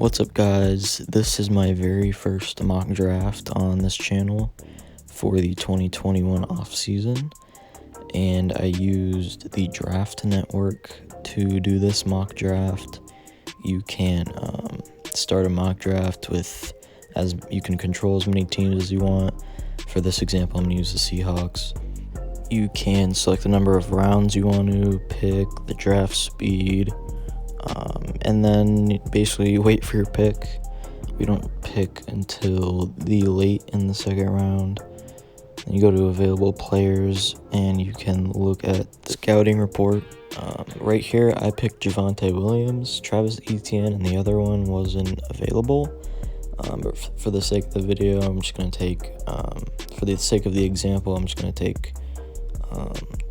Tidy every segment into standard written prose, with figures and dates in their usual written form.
What's up, guys? This is my very first mock draft on this channel for the 2021 offseason, and I used the Draft Network to do this mock draft. You can start a mock draft with, as you can control as many teams as you want. For this example, I'm going to use the Seahawks. You can select the number of rounds you want to pick, the draft speed, and then basically wait for your pick. We don't pick until the late in the second round. Then you go to available players and you can look at the scouting report. Right here I picked Javonte Williams, Travis Etienne, and the other one wasn't available. But for the sake of the video, I'm just going to take, for the sake of the example, I'm just going to take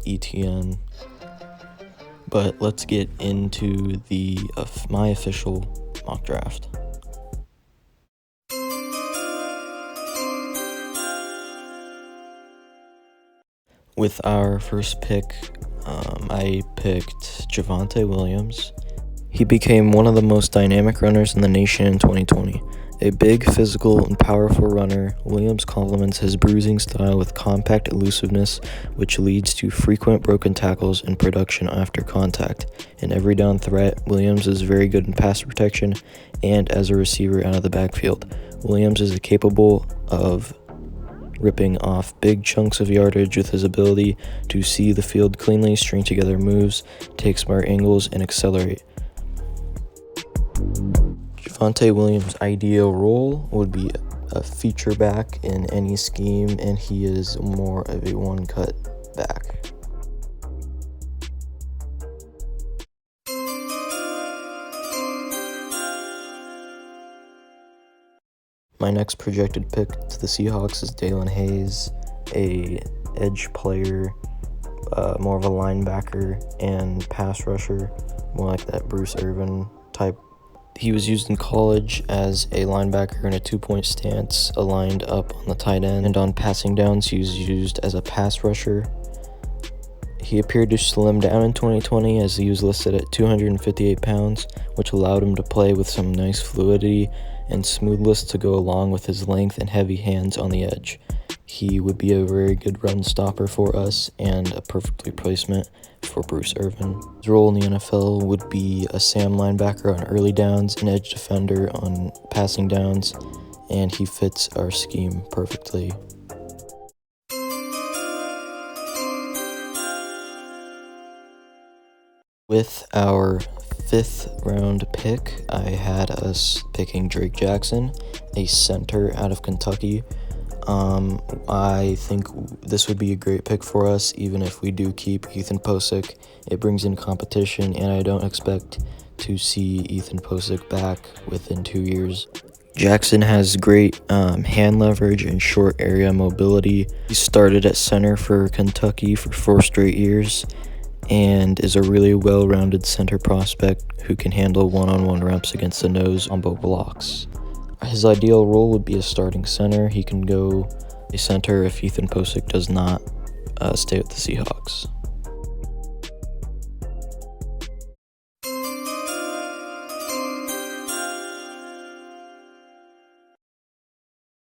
Etienne. But let's get into the my official mock draft. With our first pick, I picked Javonte Williams. He became one of the most dynamic runners in the nation in 2020. A big, physical, and powerful runner, Williams complements his bruising style with compact elusiveness, which leads to frequent broken tackles and production after contact. In every down threat, Williams is very good in pass protection and as a receiver out of the backfield. Williams is capable of ripping off big chunks of yardage with his ability to see the field cleanly, string together moves, take smart angles, and accelerate. Javonte Williams' ideal role would be a feature back in any scheme, and he is more of a one-cut back. My next projected pick to the Seahawks is Dalen Hayes, a edge player, more of a linebacker and pass rusher, more like that Bruce Irvin type. He was used in college as a linebacker in a two-point stance, aligned up on the tight end, and on passing downs he was used as a pass rusher. He appeared to slim down in 2020 as he was listed at 258 pounds, which allowed him to play with some nice fluidity and smoothness to go along with his length and heavy hands on the edge. He would be a very good run stopper for us and a perfect replacement for Bruce Irvin. His role in the NFL would be a Sam linebacker on early downs, an edge defender on passing downs, and he fits our scheme perfectly. With our fifth round pick, I had us picking Drake Jackson, a center out of Kentucky. I think this would be a great pick for us, even if we do keep Ethan Posick. It brings in competition, and I don't expect to see Ethan Posick back within 2 years. Jackson has great hand leverage and short area mobility. He started at center for Kentucky for 4 straight years and is a really well-rounded center prospect who can handle one-on-one reps against the nose on both blocks. His ideal role would be a starting center. He can go a center if Ethan Posick does not stay with the Seahawks.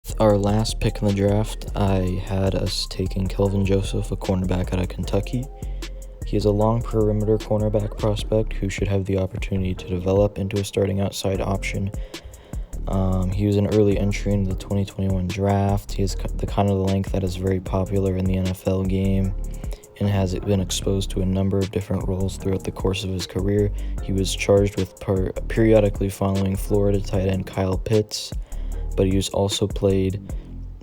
With our last pick in the draft, I had us taking Kelvin Joseph, a cornerback out of Kentucky. He is a long perimeter cornerback prospect who should have the opportunity to develop into a starting outside option. He was an early entry into the 2021 draft. He has the kind of length that is very popular in the NFL game and has been exposed to a number of different roles throughout the course of his career. He was charged with periodically following Florida tight end Kyle Pitts, but he was also played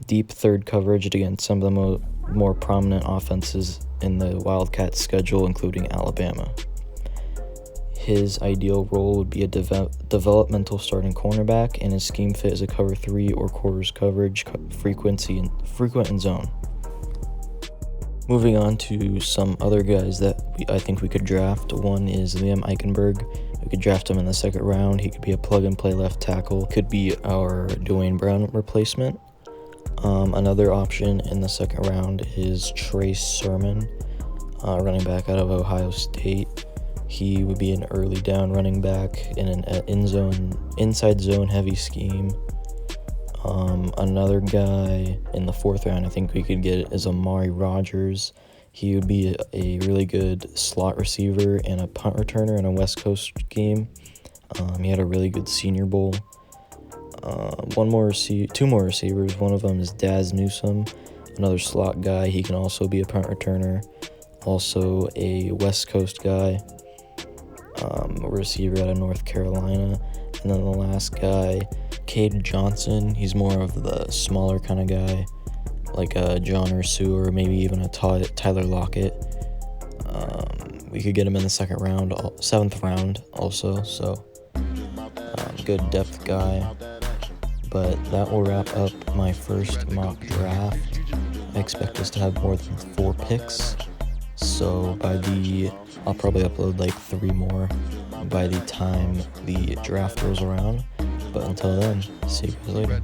deep third coverage against some of the more prominent offenses in the Wildcats schedule, including Alabama. His ideal role would be a developmental starting cornerback, and his scheme fit is a cover 3 or quarters coverage, frequent in zone. Moving on to some other guys that I think we could draft. One is Liam Eichenberg. We could draft him in the second round. He could be a plug-and-play left tackle. Could be our Dwayne Brown replacement. Another option in the second round is Trace Sermon, running back out of Ohio State. He would be an early down running back in an inside zone heavy scheme. Another guy in the 4th round I think we could get is Amari Rogers. He would be a really good slot receiver and a punt returner in a West Coast scheme. He had a really good Senior Bowl. Two more receivers. One of them is Daz Newsome, another slot guy. He can also be a punt returner. Also a West Coast guy, a receiver out of North Carolina. And then the last guy, Cade Johnson. He's more of the smaller kind of guy, like a John Ursu or maybe even a Tyler Lockett. We could get him in the 7th round also, so good depth guy. But that will wrap up my first mock draft. I expect us to have more than 4 picks, so I'll probably upload like 3 more by the time the draft rolls around. But until then, see you guys later.